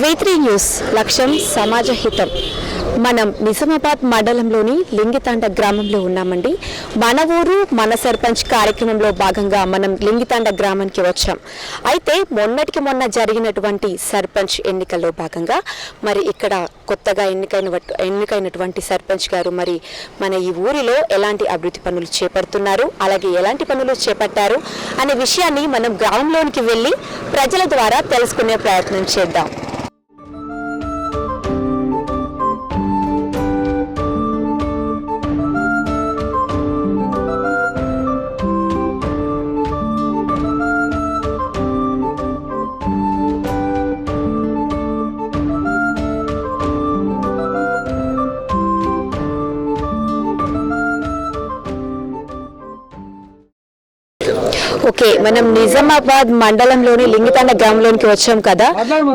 V3 news లక్ష్యం సమాజ హితం. మనం నిజామాబాద్ మండలంలోని లింగితాండ గ్రామంలో ఉన్నామండి. మన ఊరు మన సర్పంచ్ కార్యక్రమంలో భాగంగా మనం లింగితాండ గ్రామానికి వచ్చాం. అయితే మొన్న జరిగినటువంటి సర్పంచ్ ఎన్నికల్లో భాగంగా మరి ఇక్కడ కొత్తగా ఎన్నికైనటువంటి సర్పంచ్ గారు మరి మన ఈ ఊరిలో ఎలాంటి అభివృద్ధి పనులు చేపడుతున్నారు, అలాగే ఎలాంటి పనులు చేపట్టారు అనే విషయాన్ని మనం గ్రామంలోనికి వెళ్ళి ప్రజల ద్వారా తెలుసుకునే ప్రయత్నం చేద్దాం. ఓకే, మనం నిజామాబాద్ మండలంలోని లింగితాండ గ్రామంలోనికి వచ్చాం కదా.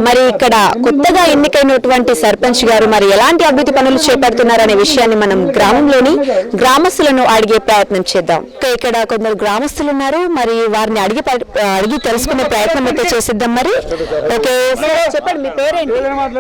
మరి ఇక్కడ కొత్తగా ఎన్నికైనటువంటి సర్పంచ్ గారు మరి ఎలాంటి అభివృద్ధి పనులు చేపడుతున్నారనే విషయాన్ని మనం గ్రామంలోని గ్రామస్తులను అడిగే ప్రయత్నం చేద్దాం. ఇక్కడ కొందరు గ్రామస్తులు ఉన్నారు, మరి వారిని అడిగి తెలుసుకునే ప్రయత్నం అయితే చేసిద్దాం. మరి ఓకే, చెప్పండి మీ పేరేంటి?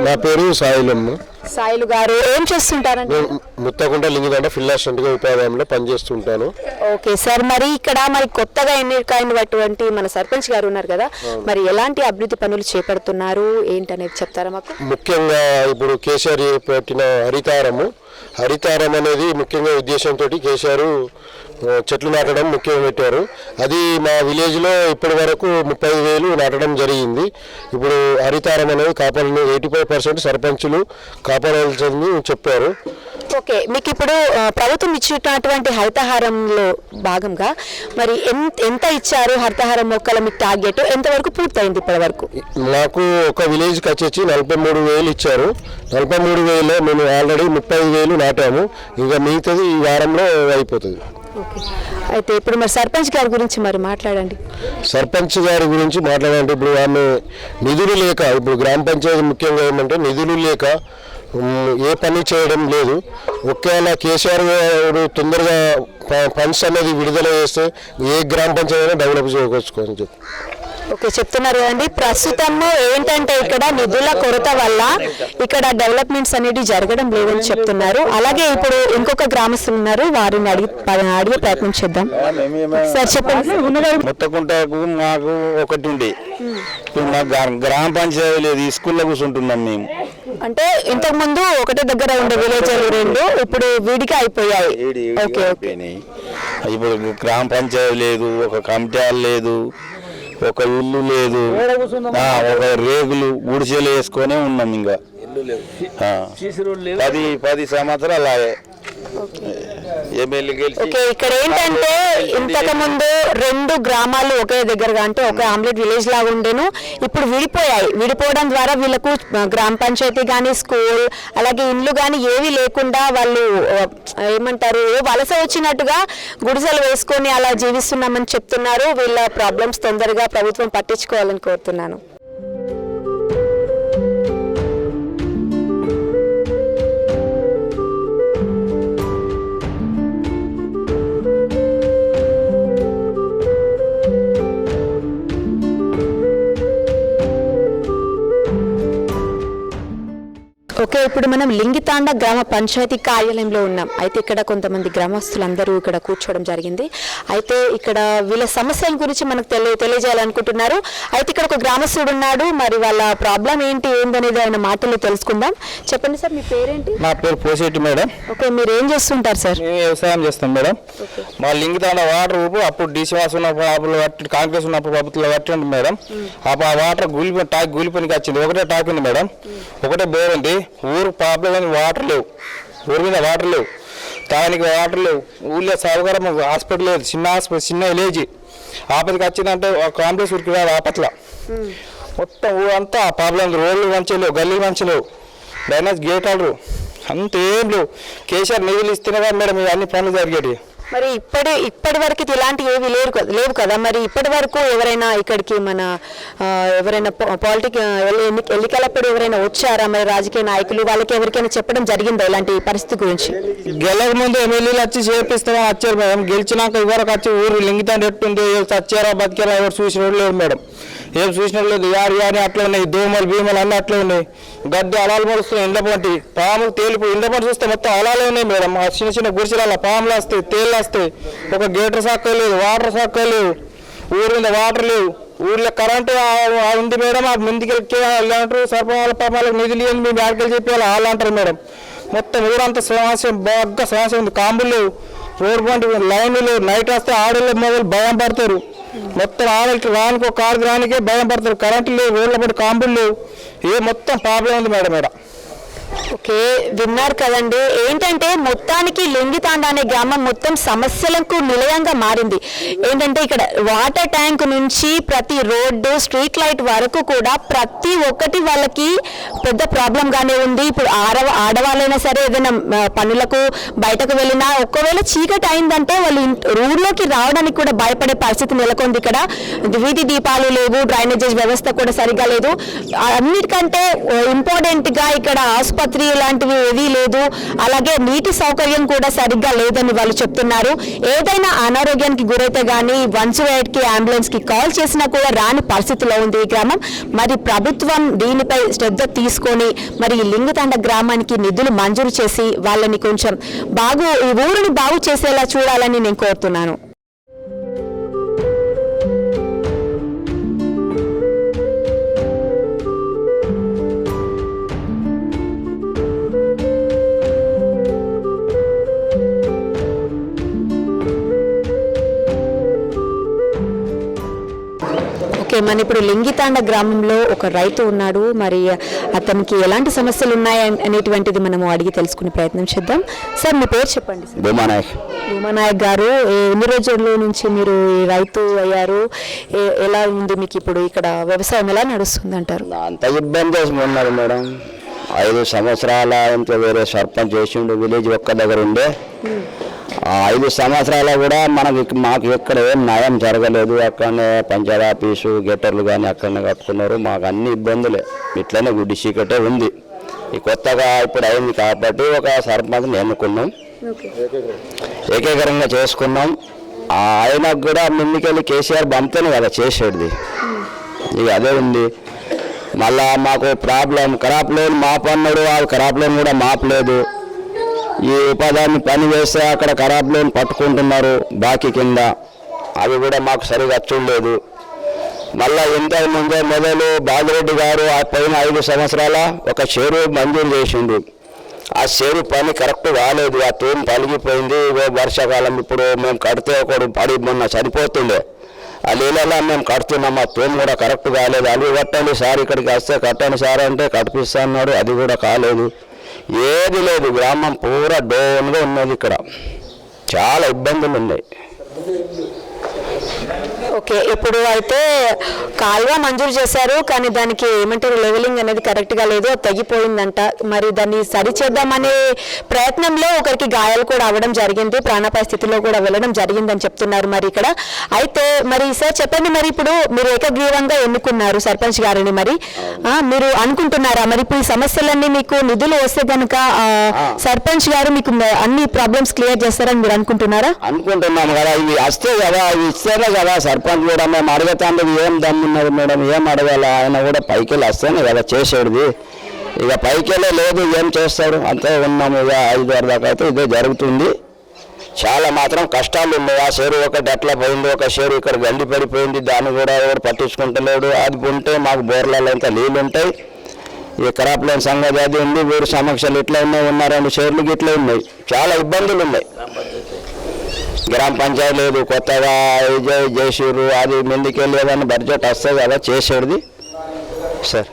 నా పేరు సాయిలమ్మ. సాయిలు గారు ఏం చేస్తుంటారండి? ముత్తకుంట లింగితాండ ఫీల్డ్ అసిస్టెంట్ గా ఉపాధ్యాయంలో పనిచేస్తుంటాను. ఓకే సార్, మరి ఇక్కడ మరి కొత్తగా ఎన్నికైనటువంటి మన సర్పంచ్ గారు ఉన్నారు కదా, మరి ఎలాంటి అభివృద్ధి పనులు చేపడుతున్నారు ఏంటనేది చెప్తారా మాకు? ముఖ్యంగా ఇప్పుడు కేసీఆర్ పెట్టిన హరితారం అనేది ముఖ్యంగా ఉద్దేశంతో కేసీఆర్ చెట్లు నాటడం ముఖ్యంగా పెట్టారు. అది మా విలేజ్లో ఇప్పటి వరకు 35,000 నాటడం జరిగింది. ఇప్పుడు హరితారం అనేది కాపాడాలని 85% సర్పంచులు కాపాడాల్సింది చెప్పారు. ఓకే, మీకు ఇప్పుడు ప్రభుత్వం ఇచ్చినటువంటి హరితహారంలో భాగంగా మరి ఎంత ఇచ్చారు? హరితహారం మొక్కల మీకు టార్గెట్ ఎంతవరకు పూర్తయింది ఇప్పటి వరకు? మాకు ఒక విలేజ్కి వచ్చేసి 43,000 ఇచ్చారు. 43,000లో మేము ఆల్రెడీ 35,000 నాటాము. ఇంకా మిగతాది ఈ వారంలో అయిపోతుంది. ఓకే, అయితే ఇప్పుడు మరి సర్పంచ్ గారి గురించి మరి మాట్లాడండి. సర్పంచ్ గారి గురించి మాట్లాడాలంటే ఇప్పుడు ఆమె నిధులు లేక, ఇప్పుడు గ్రామ పంచాయతీ ముఖ్యంగా ఏమంటే నిధులు లేక ఏ పని చేయడం లేదు. ఒకవేళ కేసీఆర్ గారు తొందరగా ఫండ్స్ అనేది విడుదల చేస్తే ఏ గ్రామ పంచాయతీ డెవలప్ చేయవచ్చుకోని చెప్పి ఓకే చెప్తున్నారు కదండి. ప్రస్తుతం ఏంటంటే ఇక్కడ నిధుల కొరత వల్ల ఇక్కడ డెవలప్మెంట్స్ అనేది జరగడం లేదని చెప్తున్నారు. అలాగే ఇప్పుడు ఇంకొక గ్రామస్తులు ఉన్నారు, వారిని అడిగే ప్రయత్నం చేద్దాం. సార్ చెప్పండి. ముత్తకుంటకు మాకు ఒకటి ఉండే, ఇప్పుడు మా గ్రామ పంచాయతీ లేదు, ఈ స్కూల్లో కూర్చుంటున్నాం మేము. అంటే ఇంతకు ముందు ఒకటే దగ్గర ఉండే విలేజ్లు రెండు ఇప్పుడు వీడికి అయిపోయాయి. ఇప్పుడు గ్రామ పంచాయతీ లేదు, ఒక కమిటీ లేదు, ఒక ఇల్లు లేదు, ఒక రేగులు గుడిసెలు వేసుకొనే ఉన్నాం. ఇంకా 10 సంవత్సరాలు అలాగే. ఓకే, ఇక్కడ ఏంటంటే ఇంతకు ముందు 2 గ్రామాలు ఒకే దగ్గరగా, అంటే ఒక ఆమ్లెట్ విలేజ్ లాగా ఉండేను, ఇప్పుడు విడిపోయాయి. విడిపోవడం ద్వారా వీళ్ళకు గ్రామ పంచాయతీ కానీ, స్కూల్, అలాగే ఇండ్లు కానీ ఏవి లేకుండా వాళ్ళు ఏమంటారు వలస వచ్చినట్టుగా గుడిసెలు వేసుకొని అలా జీవిస్తున్నామని చెప్తున్నారు. వీళ్ళ ప్రాబ్లమ్స్ తొందరగా ప్రభుత్వం పట్టించుకోవాలని కోరుతున్నాను. ఓకే, ఇప్పుడు మనం లింగితాండ గ్రామ పంచాయతీ కార్యాలయంలో ఉన్నాం. అయితే ఇక్కడ కొంతమంది గ్రామస్తులందరూ ఇక్కడ కూర్చోవడం జరిగింది. అయితే ఇక్కడ వీళ్ళ సమస్యల గురించి మనకు తెలియజేయాలనుకుంటున్నారు. అయితే ఇక్కడ ఒక గ్రామస్తుడు ఉన్నాడు, మరి వాళ్ళ ప్రాబ్లం ఏందనేది ఆయన మాటల్లో తెలుసుకుందాం. చెప్పండి సార్, మీ పేరేంటి? నా పేరు పోసేటి మేడం. ఓకే, మీరు ఏం చేస్తుంటారు సార్? వ్యవసాయం చేస్తాం మేడం. మా లింగితాండ వాటర్ అప్పుడు డిసివాస్ ఉన్నప్పుడు కాంగ్రెస్ ఉన్నప్పుడు ప్రభుత్వంలో కట్టండి మేడం. ఆ వాటర్ గూలిపనికి వచ్చింది. ఒకటే టాక్ ఉంది మేడం, ఒకటే బోర్ ఉంది. ఊరు ప్రాబ్లం అని వాటర్ లేవు, ఊరి మీద వాటర్ లేవు, తానికి వాటర్ లేవు, ఊళ్ళో సౌకర్యం హాస్పిటల్ లేదు, చిన్న విలేజ్. ఆపదకి వచ్చిందంటే ఒక కాంప్లెక్స్ ఊరికి రాదు ఆపట్ల. మొత్తం ఊరంతా ప్రాబ్లం. రోడ్లు మంచిగా లేవు, గల్లీ మంచిగా లేవు, డ్రైనేజ్ గేట్ ఆడరు, అంత ఏం లేవు. కేసీఆర్ నిధులు ఇస్తేనే కదా మేడం అన్ని పనులు జరిగేవి. మరి ఇప్పటి వరకు ఇలాంటివి ఏవి లేవు కదా. మరి ఇప్పటి వరకు ఎవరైనా ఇక్కడికి మన ఎవరైనా ఎన్నికలప్పుడు ఎవరైనా వచ్చారా? మరి రాజకీయ నాయకులు వాళ్ళకి ఎవరికైనా చెప్పడం జరిగిందా ఇలాంటి పరిస్థితి గురించి? గెలక ముందు ఎమ్మెల్యేలు వచ్చి చేపిస్తామని వచ్చారు మేడం. గెలిచినాక ఇవరకు వచ్చి ఊరు లింగితాండ ఎట్టుంది, చచ్చారా బతికారా ఎవరు చూసిన లేదు మేడం. ఏం చూసినా లేదు. యాని అట్లా ఉన్నాయి, దోమలు భీమలు అన్నీ అట్లా ఉన్నాయి. గడ్డి అలాలు పడుస్తున్నాయి. ఇండ్ల పంటి పాములు తేలిపోయి ఇండ్ల పంటి చూస్తే మొత్తం అలాలే ఉన్నాయి మేడం. ఆ చిన్న చిన్న గుడిసెల పాములు వస్తాయి, తేళ్ళు వస్తాయి. ఒక గేటర్ సక్క లేదు, వాటర్ సక్క లేవు, ఊరి మీద వాటర్ లేవు, ఊర్లో కరెంటు ఉంది మేడం. ఆ ముందుకు వెళ్ళారు సర్పంచాల పాపాలకు నిధులు ఇవ్వండి మేము ఆడికెళ్ళి చెప్పి వాళ్ళు అంటారు మేడం. మొత్తం ఊరంతా సమస్య బాగా సమస్య ఉంది. కాంబులు లేవు, రోడ్డు పంటి లైన్లు లేవు. నైట్ వస్తే ఆడోళ్ళు మొదలు భయం పడతారు. మొత్తం ఆడలకి రానుకో కారు రానికే భయం పడతారు. కరెంటు లేవు, రోడ్ల పడి కాంబులు లేవు. మొత్తం ప్రాబ్లం ఉంది మేడం ఇక్కడ. ఓకే, విన్నారు కదండి. ఏంటంటే మొత్తానికి లింగితాండ అనే గ్రామం మొత్తం సమస్యలకు నిలయంగా మారింది. ఏంటంటే ఇక్కడ వాటర్ ట్యాంక్ నుంచి ప్రతి రోడ్డు, స్ట్రీట్ లైట్ వరకు కూడా ప్రతి ఒక్కటి వాళ్ళకి పెద్ద ప్రాబ్లం గానే ఉంది. ఇప్పుడు ఆడవాళ్ళైనా సరే ఏదైనా పనులకు బయటకు వెళ్ళినా ఒకవేళ చీకటి అయిందంటే వాళ్ళు ఊర్లోకి రావడానికి కూడా భయపడే పరిస్థితి నెలకొంది. ఇక్కడ వీధి దీపాలు లేవు, డ్రైనేజెస్ వ్యవస్థ కూడా సరిగా లేదు. అన్నిటికంటే ఇంపార్టెంట్ గా ఇక్కడ ఆసుపత్రి లాంటివి ఏవీ లేదు. అలాగే నీటి సౌకర్యం కూడా సరిగ్గా లేదని వాళ్ళు చెప్తున్నారు. ఏదైనా అనారోగ్యానికి గురైతే గానీ 108 కి అంబులెన్స్ కి కాల్ చేసినా కూడా రాని పరిస్థితిలో ఉంది ఈ గ్రామం. మరి ప్రభుత్వం దీనిపై శ్రద్ధ తీసుకొని మరి లింగితాండ గ్రామానికి నిధులు మంజూరు చేసి వాళ్ళని కొంచెం ఈ ఊరిని బాగు చేసేలా చూడాలని నేను కోరుతున్నాను. మన ఇప్పుడు లింగితాండ గ్రామంలో ఒక రైతు ఉన్నాడు. మరి అతనికి ఎలాంటి సమస్యలు ఉన్నాయి అనేటువంటిది మనము అడిగి తెలుసుకునే ప్రయత్నం చేద్దాం. సార్, మీ పేరు చెప్పండి. భూమానాయక్ గారు, ఎన్ని రోజుల నుంచి మీరు రైతు అయ్యారు? ఎలా ఉంది మీకు ఇప్పుడు ఇక్కడ వ్యవసాయం ఎలా నడుస్తుంది అంటారు? అంత ఇబ్బంది ఉన్నారు మేడం. 5 సంవత్సరాల ఇంత వేరే సర్పంచ్ చేసిండు, విలేజ్ ఒక్క దగ్గర ఉండే. 5 సంవత్సరాలు కూడా మాకు ఎక్కడ ఏం న్యాయం జరగలేదు. అక్కడనే పంచాయతీ ఆఫీసు గెటర్లు కానీ అక్కడనే కట్టుకున్నారు. మాకు అన్ని ఇబ్బందులే, ఇట్లనే గుడ్డి చీకటే ఉంది. ఈ కొత్తగా ఇప్పుడు అయింది కాబట్టి ఒక సర్పంచ్ని ఎన్నుకున్నాం, ఏకీకరంగా చేసుకున్నాం. ఆయనకు కూడా ముందుకెళ్ళి కేసీఆర్ పంపుతాను కదా చేసేది, ఇక అదే ఉంది. మళ్ళా మాకు ప్రాబ్లం ఖరాబ్ లోన్ మాపన్నాడు, వాళ్ళు ఖరాబ్ లోన్ కూడా మాపలేదు. ఈ ఉపాధిని పని వేస్తే అక్కడ ఖరాబ్ లోన్ పట్టుకుంటున్నారు బాకీ కింద, అవి కూడా మాకు సరిగా చూడలేదు. మళ్ళీ ఇంతకు ముందే మొదలు బాగిరెడ్డి గారు ఆ పైన 5 సంవత్సరాల ఒక చెరువు మంజూరు చేసిండు. ఆ చెరువు పని కరెక్ట్ కాలేదు, ఆ తూము పలిగిపోయింది. వర్షాకాలం ఇప్పుడు మేము కడితే ఒకడు పడి మొన్న చనిపోతుండే, ఆ నీళ్ళలో మేము కడుతున్నాం. ఆ తూము కూడా కరెక్ట్ కాలేదు. అవి కట్టండి సార్, ఇక్కడికి వస్తే కట్టండి సార్ అంటే కట్టిస్తా అన్నాడు, అది కూడా కాలేదు. ఏది లేదు, గ్రామం పూరా డోన్గా ఉన్నది. ఇక్కడ చాలా ఇబ్బందులు ఉన్నాయి. ఓకే, ఇప్పుడు అయితే కాలువ మంజూరు చేశారు, కానీ దానికి ఏమంటారు లెవెలింగ్ అనేది కరెక్ట్గా లేదు, తెగిపోయిందంట. మరి దాన్ని సరిచేద్దామనే ప్రయత్నంలో ఒకరికి గాయాలు కూడా అవ్వడం జరిగింది, ప్రాణాపాయ స్థితిలో కూడా వెళ్ళడం జరిగిందని చెప్తున్నారు. మరి ఇక్కడ అయితే మరి సార్ చెప్పండి, మరి ఇప్పుడు మీరు ఏకగ్రీవంగా ఎన్నుకున్నారు సర్పంచ్ గారిని, మరి మీరు అనుకుంటున్నారా మరి ఇప్పుడు ఈ సమస్యలన్నీ మీకు నిధులు వస్తే కనుక సర్పంచ్ గారు మీకు అన్ని ప్రాబ్లమ్స్ క్లియర్ చేస్తారని మీరు అనుకుంటున్నారా? అనుకుంటున్నాము కదా, ఇవి వస్తే కదా, ఇవి ఇస్తేనే కదా సర్పంచ్ కూడా మేము అడగతాంటే ఏం దమ్మున్నది మేడం, ఏం అడగాల, ఆయన కూడా పైకి వెళ్ళి వస్తేనే కదా చేసేది. ఇక పైకి వెళ్ళే లేదు, ఏం చేస్తారు, అంతే ఉన్నాము. ఇక 5 దాకా అయితే ఇదే జరుగుతుంది. చాలా మాత్రం కష్టాలు ఉన్నాయి. ఆ చెరువు ఒకటి ఎట్లా పోయింది, ఒక చెరువు ఇక్కడ గండి పడిపోయింది, దాన్ని కూడా ఎవరు పట్టించుకుంటలేడు. అది ఉంటే మాకు బోర్లలో ఇంత నీళ్ళు ఉంటాయి. ఈ ఖరాబ్ లేని సంగతి అది ఉంది. వీరు సమస్యలు ఇట్లా ఉన్నాయి, 2 చెరువులకి ఇట్లా ఉన్నాయి, చాలా ఇబ్బందులు ఉన్నాయి. గ్రామ పంచాయతీ లేదు, కొత్తగా చేసిర్రు, అది ముందుకెళ్ళి ఏదైనా బడ్జెట్ వస్తుంది కదా చేసేది సార్.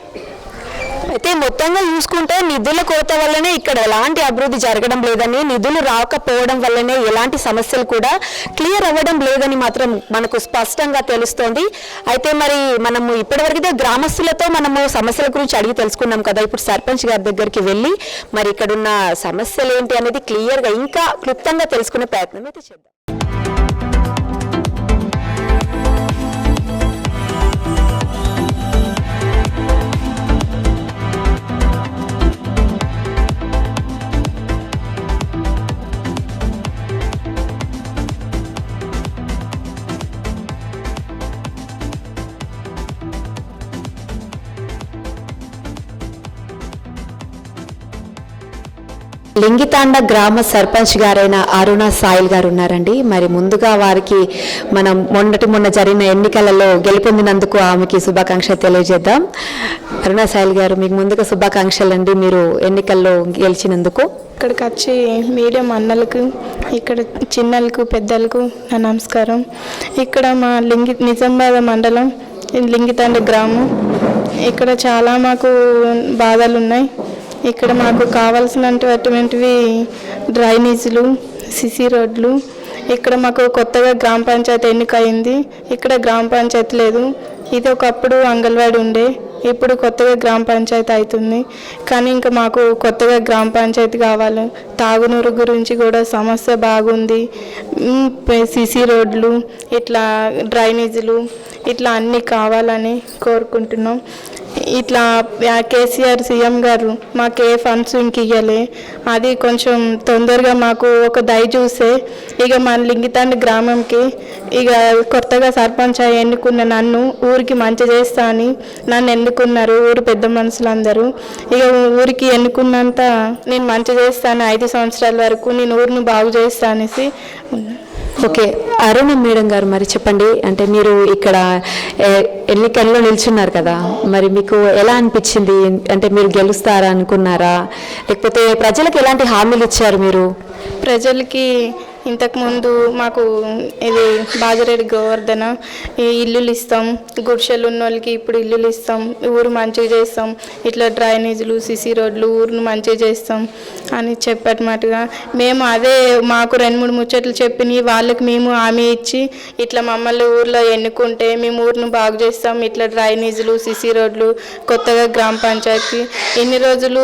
అయితే మొత్తంగా చూసుకుంటే నిధుల కొరత వల్లనే ఇక్కడ ఎలాంటి అభివృద్ధి జరగడం లేదని, నిధులు రాకపోవడం వల్లనే ఎలాంటి సమస్యలు కూడా క్లియర్ అవ్వడం లేదని మాత్రం మనకు స్పష్టంగా తెలుస్తోంది. అయితే మరి మనము ఇప్పటివరకైతే గ్రామస్తులతో మనము సమస్యల గురించి అడిగి తెలుసుకున్నాం కదా, ఇప్పుడు సర్పంచ్ గారి దగ్గరికి వెళ్ళి మరి ఇక్కడున్న సమస్యలు ఏంటి అనేది క్లియర్గా ఇంకా క్లుప్తంగా తెలుసుకునే ప్రయత్నం అయితే చేద్దాం. లింగితాండ గ్రామ సర్పంచ్ గారైన అరుణ సాయిల్ గారు ఉన్నారండి. మరి ముందుగా వారికి మనం మొన్న జరిగిన ఎన్నికలలో గెలుపొందినందుకు ఆమెకి శుభాకాంక్షలు తెలియజేద్దాం. అరుణ సాయిల్ గారు, మీకు ముందుగా శుభాకాంక్షలు అండి, మీరు ఎన్నికల్లో గెలిచినందుకు. ఇక్కడికి వచ్చి మీడియం అన్నలకు, ఇక్కడ చిన్నలకు, పెద్దలకు నా నమస్కారం. ఇక్కడ మా నిజామాబాద్ మండలం లింగితాండ గ్రామం. ఇక్కడ చాలా మాకు బాధలు ఉన్నాయి. ఇక్కడ మాకు కావాల్సినటువంటివి డ్రైనేజీలు, సిసి రోడ్లు. ఇక్కడ మాకు కొత్తగా గ్రామ పంచాయతీ ఎన్నికయింది. ఇక్కడ గ్రామ పంచాయతీ లేదు. ఇది ఒకప్పుడు అంగన్వాడీ ఉండే, ఇప్పుడు కొత్తగా గ్రామ పంచాయతీ అవుతుంది. కానీ ఇంకా మాకు కొత్తగా గ్రామ పంచాయతీ కావాలి. తాగునీరు గురించి కూడా సమస్య బాగుంది. సిసి రోడ్లు, ఇట్లా డ్రైనేజీలు, ఇట్లా అన్నీ కావాలని కోరుకుంటున్నాం. ఇట్లా కేసీఆర్ సీఎం గారు మాకు ఏ ఫండ్స్ ఇంక ఇవ్వలే. అది కొంచెం తొందరగా మాకు ఒక దయ చూస్తే ఇక మన లింగితాండ గ్రామంకి ఇక కొత్తగా సర్పంచ్ ఎన్నుకున్న నన్ను ఊరికి మంచి చేస్తా అని నన్ను ఎన్నుకున్నారు ఊరు పెద్ద మనుషులందరూ. ఇక ఊరికి ఎన్నుకున్నంత నేను మంచి చేస్తాను, 5 సంవత్సరాల వరకు నేను ఊరిని బాగు చేస్తా అనేసి ఉన్నా. ఓకే, అరుణ మేడం గారు, మరి చెప్పండి, అంటే మీరు ఇక్కడ ఎన్నికల్లో నిల్చున్నారు కదా, మరి మీకు ఎలా అనిపించింది? అంటే మీరు గెలుస్తారా అనుకున్నారా, లేకపోతే ప్రజలకు ఎలాంటి హామీలు ఇచ్చారు మీరు? ప్రజలకి ఇంతకుముందు మాకు ఇది బాజిరెడ్డి గోవర్ధన ఇల్లులు ఇస్తాం, గుడిసెలు ఉన్న వాళ్ళకి ఇప్పుడు ఇల్లులు ఇస్తాం, ఊరు మంచిగా చేస్తాం, ఇట్లా డ్రైనేజీలు, సిసి రోడ్లు, ఊరును మంచిగా చేస్తాం అని చెప్పటమాటగా మేము అదే మాకు 2-3 ముచ్చట్లు చెప్పినాయి. వాళ్ళకి మేము హామీ ఇచ్చి ఇట్లా మమ్మల్ని ఊర్లో ఎన్నుకుంటే మేము ఊరిని బాగు చేస్తాం, ఇట్లా డ్రైనేజీలు, సిసి రోడ్లు, కొత్తగా గ్రామ పంచాయతీ. ఇన్ని రోజులు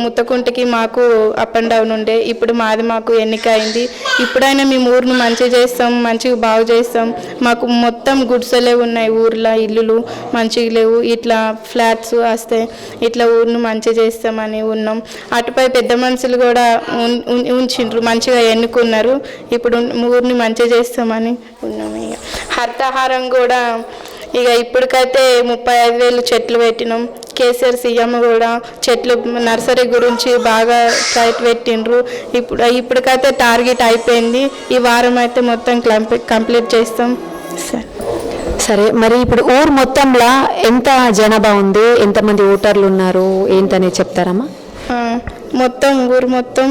ముత్తకుంటకి మాకు అప్ అండ్ డౌన్ ఉండే, ఇప్పుడు మాకు ఎన్నిక అయింది. ఇప్పుడైనా మేము ఊరిని మంచిగా చేస్తాం, మంచిగా బాగు చేస్తాం. మాకు మొత్తం గుడిసెలే ఉన్నాయి, ఊర్లో ఇల్లులు మంచిగా లేవు. ఇట్లా ఫ్లాట్స్ వస్తే ఇట్లా ఊరిని మంచిగా చేస్తామని ఉన్నాం. అటుపై పెద్ద మనుషులు కూడా ఉంచిండ్రు, మంచిగా ఎన్నుకున్నారు. ఇప్పుడు ఊరిని మంచిగా చేస్తామని ఉన్నాం. ఇక హరితహారం కూడా ఇక ఇప్పటికైతే 35,000 చెట్లు పెట్టినాం. కేసీఆర్ సీఎం కూడా చెట్లు నర్సరీ గురించి బాగా సైట్ పెట్టిండ్రు. ఇప్పటికైతే టార్గెట్ అయిపోయింది. ఈ వారం అయితే మొత్తం కంప్లీట్ చేస్తాం సార్. సరే, మరి ఇప్పుడు ఊరు మొత్తంలో ఎంత జనాభా ఉంది, ఎంతమంది ఓటర్లు ఉన్నారు ఏంటనేది చెప్తారమ్మా? మొత్తం ఊరు మొత్తం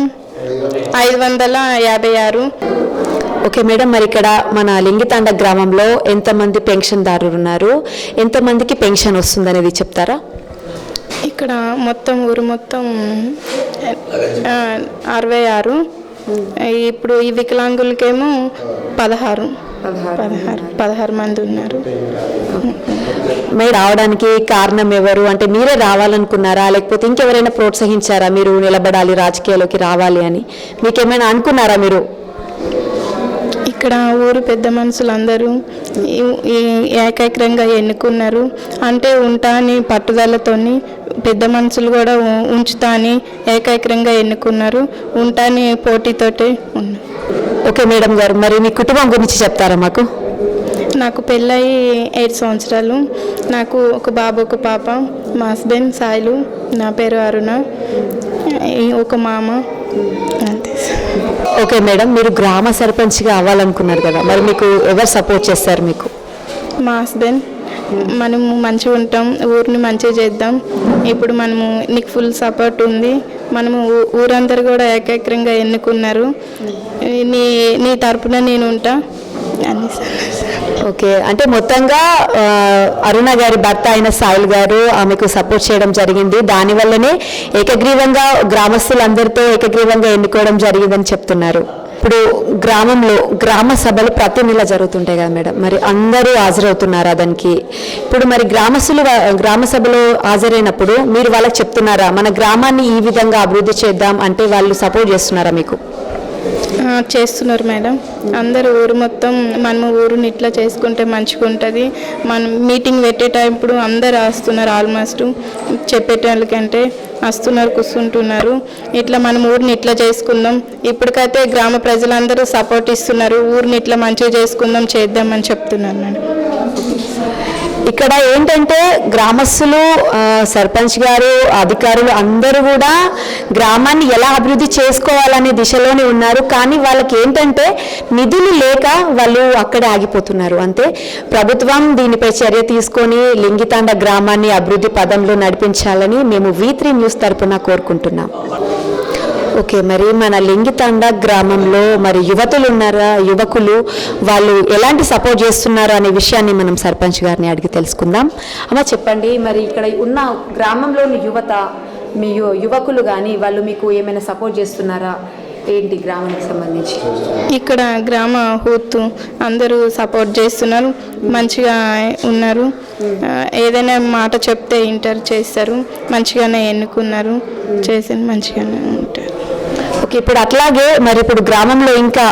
556. ఓకే మేడం, మరి ఇక్కడ మన లింగితాండ గ్రామంలో ఎంతమంది పెన్షన్దారులు ఉన్నారు, ఎంతమందికి పెన్షన్ వస్తుంది అనేది చెప్తారా? ఇక్కడ మొత్తం ఊరు మొత్తం 66. ఇప్పుడు ఈ వికలాంగులకేమో 16 మంది ఉన్నారు. మీరు రావడానికి కారణం ఎవరు? అంటే మీరే రావాలనుకున్నారా, లేకపోతే ఇంకెవరైనా ప్రోత్సహించారా మీరు నిలబడాలి, రాజకీయాల్లోకి రావాలి అని? మీకేమైనా అనుకున్నారా మీరు? ఇక్కడ ఊరు పెద్ద మనుషులందరూ ఏకైక్యంగా ఎన్నుకున్నారు. అంటే ఉంటా అని పట్టుదలతోని పెద్ద మనుషులు కూడా ఉంచుతా అని ఏకైక్యంగా ఎన్నుకున్నారు. ఉంటాని పోటీతోటి ఉన్నారు. ఓకే మేడం గారు, మరి మీ కుటుంబం గురించి చెప్తారా మాకు? నాకు పెళ్ళయి 8 సంవత్సరాలు. నాకు ఒక బాబు, ఒక పాప. మా హస్బెండ్ సాయిలు, నా పేరు అరుణ, ఒక మామ, అంతే. ఓకే మేడం, మీరు గ్రామ సర్పంచ్గా అవ్వాలనుకున్నారు కదా, మరి మీకు ఎవరు సపోర్ట్ చేస్తారు? మీకు మా హస్బెండ్. మనము మంచిగా ఉంటాం, ఊరిని మంచిగా చేద్దాం, ఇప్పుడు మనము నీకు ఫుల్ సపోర్ట్ ఉంది, మనము ఊరందరూ కూడా ఏకైక్యంగా ఎన్నుకున్నారు, నీ తరపున నేను ఉంటా అని. ఓకే, అంటే మొత్తంగా అరుణ గారి భర్త అయిన సాయిల్ గారు ఆమెకు సపోర్ట్ చేయడం జరిగింది. దానివల్లనే ఏకగ్రీవంగా గ్రామస్తులందరితో ఏకగ్రీవంగా ఎన్నుకోవడం జరిగిందని చెప్తున్నారు. ఇప్పుడు గ్రామంలో గ్రామ సభలు ప్రతి నెల జరుగుతుంటాయి కదా మేడం, మరి అందరూ హాజరవుతున్నారా దానికి? ఇప్పుడు మరి గ్రామస్తులు గ్రామ సభలో హాజరైనప్పుడు మీరు వాళ్ళకి చెప్తున్నారా మన గ్రామాన్ని ఈ విధంగా అభివృద్ధి చేద్దాం అంటే వాళ్ళు సపోర్ట్ చేస్తున్నారా మీకు? చేస్తున్నారు మేడం. అందరూ ఊరు మొత్తం మనము ఊరుని ఇట్లా చేసుకుంటే మంచిగా ఉంటుంది. మనం మీటింగ్ పెట్టే టైం ఇప్పుడు అందరు వస్తున్నారు, ఆల్మోస్ట్ చెప్పేటోళ్ళకంటే వస్తున్నారు, కూర్చుంటున్నారు. ఇట్లా మనం ఊరిని ఇట్లా చేసుకుందాం. ఇప్పటికైతే గ్రామ ప్రజలందరూ సపోర్ట్ ఇస్తున్నారు, ఊరిని ఇట్లా మంచిగా చేసుకుందాం, చేద్దామని చెప్తున్నారు మేడం. ఇక్కడ ఏంటంటే గ్రామస్తులు సర్పంచ్ గారు అధికారులు అందరూ కూడా గ్రామాన్ని ఎలా అభివృద్ధి చేసుకోవాలనే దిశలోనే ఉన్నారు. కానీ వాళ్ళకి ఏంటంటే నిధులు లేక వాళ్ళు అక్కడే ఆగిపోతున్నారు. అంతే ప్రభుత్వం దీనిపై చర్య తీసుకొని లింగితాండ గ్రామాన్ని అభివృద్ధి పదంలో నడిపించాలని మేము V3 న్యూస్ తరపున కోరుకుంటున్నాం. ఓకే, మరి మన లింగితాండ గ్రామంలో మరి యువతులు ఉన్నారా, యువకులు వాళ్ళు ఎలాంటి సపోర్ట్ చేస్తున్నారు అనే విషయాన్ని మనం సర్పంచ్ గారిని అడిగి తెలుసుకుందాం. అమ్మ చెప్పండి, మరి ఇక్కడ ఉన్న గ్రామంలోని యువత మీ యువకులు కానీ వాళ్ళు మీకు ఏమైనా సపోర్ట్ చేస్తున్నారా ఏంటి గ్రామానికి సంబంధించి? ఇక్కడ గ్రామ హూత్ అందరూ సపోర్ట్ చేస్తున్నారు, మంచిగా ఉన్నారు. ఏదైనా మాట చెప్తే ఇంటర్ చేస్తారు, మంచిగానే ఎన్నుకున్నారు, చేసి మంచిగానే ఉంటారు. ఓకే, ఇప్పుడు అట్లాగే మరి ఇప్పుడు గ్రామంలో ఇంకా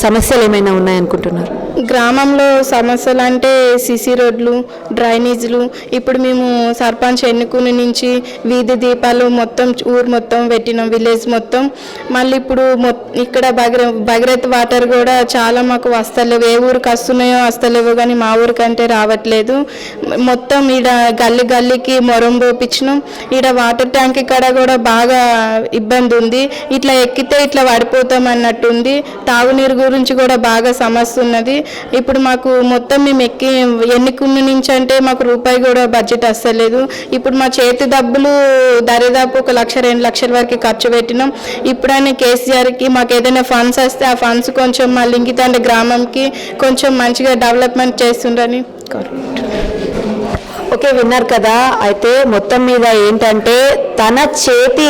సమస్యలు ఏమైనా ఉన్నాయనుకుంటున్నారు? గ్రామంలో సమస్యలు అంటే సిసి రోడ్లు, డ్రైనేజీలు. ఇప్పుడు మేము సర్పంచ్ ఎన్నుకుని నుంచి వీధి దీపాలు మొత్తం ఊరు మొత్తం పెట్టినాం, విలేజ్ మొత్తం. మళ్ళీ ఇప్పుడు ఇక్కడ భగీరథ వాటర్ కూడా చాలా మాకు వస్తలేవు. ఏ ఊరికి వస్తున్నాయో వస్తలేవు, కానీ మా ఊరికంటే రావట్లేదు. మొత్తం ఈడ గల్లీ గల్లీకి మొరం పోపించినాం. ఈడ వాటర్ ట్యాంక్ కాడ కూడా బాగా ఇబ్బంది ఉంది. ఇట్లా ఎక్కితే ఇట్లా పడిపోతాం అన్నట్టుంది. తాగునీరు గురించి కూడా బాగా సమస్య ఉన్నది. ఇప్పుడు మాకు మొత్తం మేము ఎన్నికల నుంచి అంటే మాకు రూపాయి కూడా బడ్జెట్ వస్తలేదు. ఇప్పుడు మా చేతి డబ్బులు దరిదాపు 1 లక్ష 2 లక్షల వరకు ఖర్చు పెట్టినాం. ఇప్పుడైనా కేసీఆర్కి మాకు ఏదైనా ఫండ్స్ వస్తే ఆ ఫండ్స్ కొంచెం మా లింగితాండ గ్రామంకి కొంచెం మంచిగా డెవలప్మెంట్ చేస్తుండని కోరుకుంటున్నాను. ఓకే, విన్నారు కదా. అయితే మొత్తం మీద ఏంటంటే తన చేతి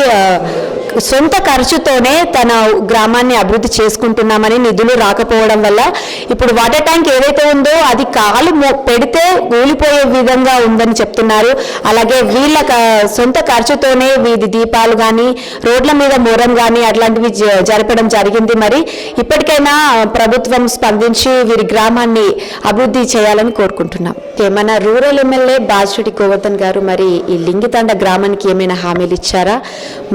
సొంత ఖర్చుతోనే తన గ్రామాన్ని అభివృద్ధి చేసుకుంటున్నామని, నిధులు రాకపోవడం వల్ల ఇప్పుడు వాటర్ ట్యాంక్ ఏదైతే ఉందో అది కాలు పెడితే కూలిపోయే విధంగా ఉందని చెప్తున్నారు. అలాగే వీళ్ళ సొంత ఖర్చుతోనే వీధి దీపాలు కానీ రోడ్ల మీద మొరం కానీ అట్లాంటివి జరపడం జరిగింది. మరి ఇప్పటికైనా ప్రభుత్వం స్పందించి వీరి గ్రామాన్ని అభివృద్ధి చేయాలని కోరుకుంటున్నాం. మన రూరల్ ఎమ్మెల్యే బాజిరెడ్డి గోవర్ధన్ గారు మరి ఈ లింగితాండ గ్రామానికి ఏమైనా హామీలు ఇచ్చారా,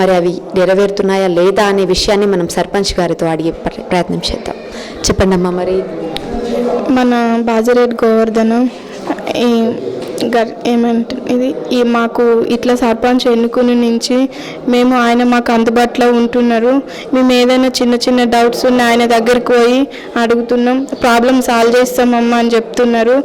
మరి అవి నెరవేరుతున్నాయా లేదా అనే విషయాన్ని మనం సర్పంచ్ గారితో అడిగే ప్రయత్నం చేద్దాం. చెప్పండి అమ్మా. మరి మన బాజిరెడ్డి గోవర్ధన్ ఏమంటే ఇది మాకు ఇట్లా సర్పంచ్ ఎన్నుకుని నుంచి మేము ఆయన మాకు అందుబాటులో ఉంటున్నారు. మేము ఏదైనా చిన్న చిన్న డౌట్స్ ఉన్న ఆయన దగ్గరికి పోయి అడుగుతున్నాం, ప్రాబ్లం సాల్వ్ చేస్తామమ్మా అని చెప్తున్నారు.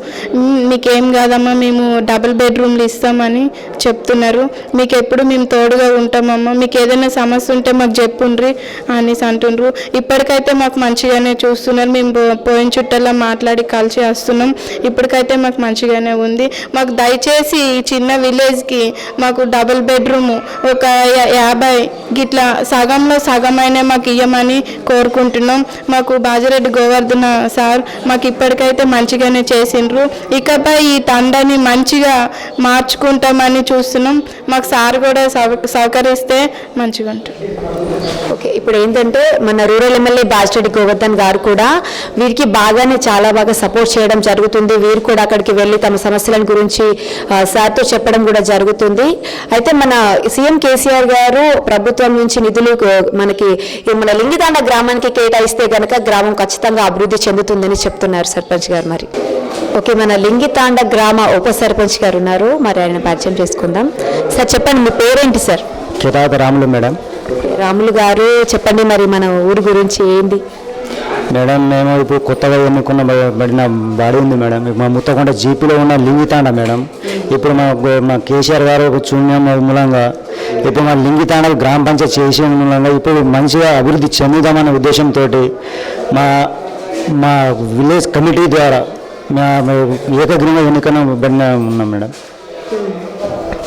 మీకేం కాదమ్మా, మేము డబుల్ బెడ్రూమ్లు ఇస్తామని చెప్తున్నారు. మీకు ఎప్పుడు మేము తోడుగా ఉంటామమ్మా, మీకు ఏదైనా సమస్య ఉంటే మాకు చెప్పుండ్రి అనేసి అంటుండ్రు. ఇప్పటికైతే మాకు మంచిగానే చూస్తున్నారు. మేము పోయిన చుట్టల్లా మాట్లాడి కలిసి వస్తున్నాం. ఇప్పటికైతే మాకు మంచిగానే ఉంది. మాకు దయచేసి ఈ చిన్న విలేజ్కి మాకు డబుల్ బెడ్రూమ్ ఒక 50 గిట్లా సగంలో సగమైన మాకు ఇవ్వమని కోరుకుంటున్నాం. మాకు బాజిరెడ్డి గోవర్ధన్ సార్ మాకు ఇప్పటికైతే మంచిగానే చేసిండ్రు. ఇకపై ఈ తండని మంచిగా మార్చుకుంటామని చూస్తున్నాం. మాకు సార్ కూడా సహకరిస్తే మంచిగా ఉంటుంది. ఓకే, ఇప్పుడు ఏంటంటే మన రూరల్ ఎమ్మెల్యే బాజిరెడ్డి గోవర్ధన్ గారు కూడా వీరికి చాలా బాగా సపోర్ట్ చేయడం జరుగుతుంది. వీరు కూడా అక్కడికి వెళ్ళి తమ సమస్యల గురించి సార్తో చెప్పడం కూడా జరుగుతుంది. అయితే మన సీఎం కేసీఆర్ గారు ప్రభుత్వం నుంచి నిధులు మనకి మన లింగితాండ గ్రామానికి కేటాయిస్తే కనుక గ్రామం ఖచ్చితంగా అభివృద్ధి చెందుతుందని చెప్తున్నారు సర్పంచ్ గారు. మరి ఓకే, మన లింగితాండ గ్రామ ఉప సర్పంచ్ గారు ఉన్నారు, మరి ఆయన పరిచయం చేసుకుందాం. సార్ చెప్పండి, మీ పేరేంటి సార్? కిరాత రాములు మేడం. రాములు గారు చెప్పండి, మరి మన ఊరి గురించి ఏంటి? మేడం, మేము ఇప్పుడు కొత్తగా ఎన్నుకున్న బాడీ ఉంది మేడం. మా ముత్తకొండ జీపీలో ఉన్న లింగితాండ మేడం. ఇప్పుడు మా కేసీఆర్ గారు ఒక చూన్యం మూలంగా ఇప్పుడు మా లింగితాండ గ్రామ పంచాయతీ చేసే మూలంగా ఇప్పుడు మంచిగా అభివృద్ధి చెందుదామనే ఉద్దేశంతో మా విలేజ్ కమిటీ ద్వారా ఏకగ్రీవంగా ఎన్నికబడిన ఉన్నాం మేడం.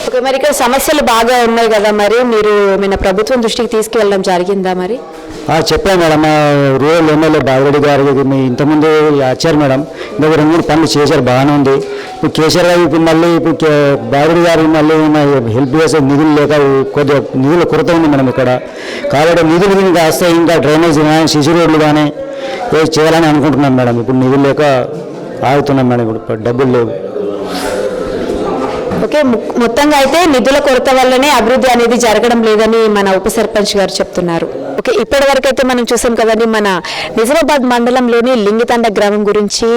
ఓకే, మరి ఇక్కడ సమస్యలు బాగా ఉన్నాయి కదా, మరి మీరు ఏమైనా ప్రభుత్వం దృష్టికి తీసుకువెళ్ళడం జరిగిందా? మరి చెప్పాను మేడం, మా రూరల్ ఎమ్మెల్యే బాజిరెడ్డి గారికి ఇంతకుముందు వచ్చారు మేడం. ఇంకా 2-3 పనులు చేశారు, బాగానే ఉంది. ఇప్పుడు కేసీఆర్ గారు ఇప్పుడు మళ్ళీ ఇప్పుడు బాజిరెడ్డి గారు మళ్ళీ హెల్ప్ చేసే నిధులు లేక కొద్దిగా నిధుల కొరత ఉంది మేడం ఇక్కడ. కాబట్టి నిధులు ఇంకా వస్తాయి, ఇంకా డ్రైనేజ్ కానీ సిసి రోడ్లు కానీ చేయాలని అనుకుంటున్నాం మేడం. ఇప్పుడు నిధులు లేక ఆగుతున్నాం మేడం, ఇప్పుడు డబ్బులు లేవు. ఓకే, ఓకే, మొత్తంగా అయితే నిధుల కొరత వల్లనే అభివృద్ధి అనేది జరగడం లేదని మన ఉప సర్పంచ్ గారు చెప్తున్నారు. ఓకే, ఇప్పటి వరకు అయితే మనం చూసాం కదండి మన నిజామాబాద్ మండలంలోని లింగితాండ గ్రామం గురించి,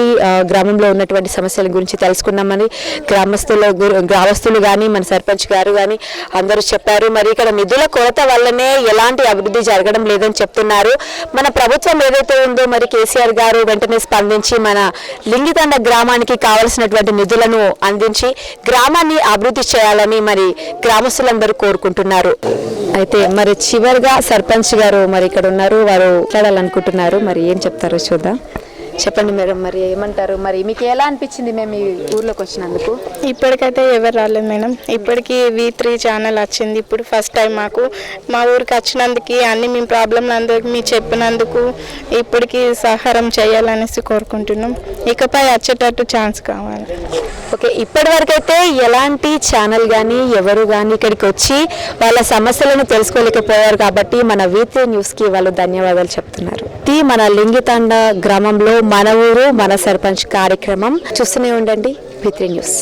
గ్రామంలో ఉన్నటువంటి సమస్యల గురించి తెలుసుకున్నామని గ్రామస్తులు కానీ మన సర్పంచ్ గారు కానీ అందరూ చెప్పారు. మరి ఇక్కడ నిధుల కొరత వల్లనే ఎలాంటి అభివృద్ధి జరగడం లేదని చెప్తున్నారు. మన ప్రభుత్వం ఏదైతే ఉందో మరి కేసీఆర్ గారు వెంటనే స్పందించి మన లింగితాండ గ్రామానికి కావలసినటువంటి నిధులను అందించి గ్రామాన్ని అభివృద్ధి చేయాలని మరి గ్రామస్తులందరూ కోరుకుంటున్నారు. అయితే మరి చివరిగా సర్పంచ్ గారు మరి ఇక్కడ ఉన్నారు, వారు మాట్లాడాలనుకుంటున్నారు. మరి ఏం చెప్తారో చూద్దాం. చెప్పండి మేడం, మరి ఏమంటారు? మరి మీకు ఎలా అనిపించింది మేము ఈ ఊర్లోకి వచ్చినందుకు? ఇప్పటికైతే ఎవరు రాలేదు మేడం. ఇప్పటికీ V3 ఛానల్ వచ్చింది. ఇప్పుడు ఫస్ట్ టైం మా ఊరికి వచ్చినందుకు అన్ని మీ ప్రాబ్లంలు అందరికి మీ చెప్పినందుకు ఇప్పటికీ సహాయం చేయాలనేసి కోరుకుంటున్నాం. ఇకపై వచ్చేటట్టు ఛాన్స్ కావాలి. ఓకే, ఇప్పటి వరకు అయితే ఎలాంటి ఛానల్ కానీ ఎవరు కానీ ఇక్కడికి వచ్చి వాళ్ళ సమస్యలను తెలుసుకోలేకపోయారు కాబట్టి మన V3 న్యూస్కి వాళ్ళు ధన్యవాదాలు చెప్తున్నారు. మన లింగితాండ గ్రామంలో మన ఊరు మన సర్పంచ్ కార్యక్రమం చూస్తూనే ఉండండి V3 న్యూస్.